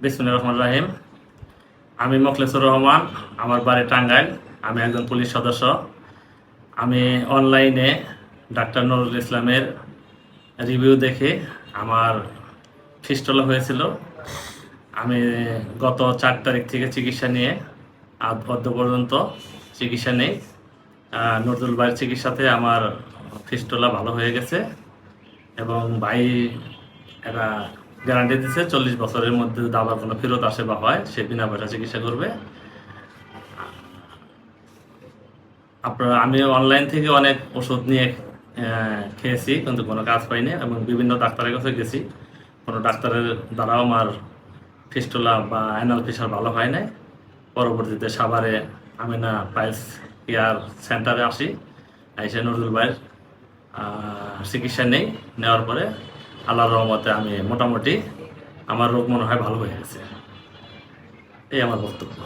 বিসমিল্লাহির রহমানির রহিম। আমি মোখলেছুর রহমান, আমার বাড়ি টাঙ্গাইল। আমি একজন পুলিশ সদস্য। আমি অনলাইনে ডাক্তার নুরুল ইসলামের রিভিউ দেখে আমার ফিস্টুলা হয়েছিল। আমি গত 4 তারিখ থেকে চিকিৎসা নিয়ে আজ পর্যন্ত চিকিৎসা নেই। নজরুল ভাইয়ের চিকিৎসাতে আমার ফিস্টুলা ভালো হয়ে গেছে এবং ভাই এরা গ্যারান্টি দিচ্ছে 40 বছরের মধ্যে যদি আবার কোনো ফেরত আসে বা হয়, সে বিনা পয়সা চিকিৎসা করবে। আমি অনলাইন থেকে অনেক ওষুধ নিয়ে খেয়েছি, কিন্তু কোনো কাজ পাইনি এবং বিভিন্ন ডাক্তারের কাছে গেছি। কোনো ডাক্তারের দ্বারাও আমার ফিস্টুলা বা অ্যানাল ফিসার ভালো হয় নাই। পরবর্তীতে সাভারে আমিনা পাইলস কেয়ার সেন্টারে আসি, এসে নজরুল ভাইয়ের চিকিৎসা নেওয়ার পরে আল্লাহর রহমতে আমি মোটামুটি আমার রোগ মনে হয় ভালো হয়ে গেছে। এই আমার বক্তব্য।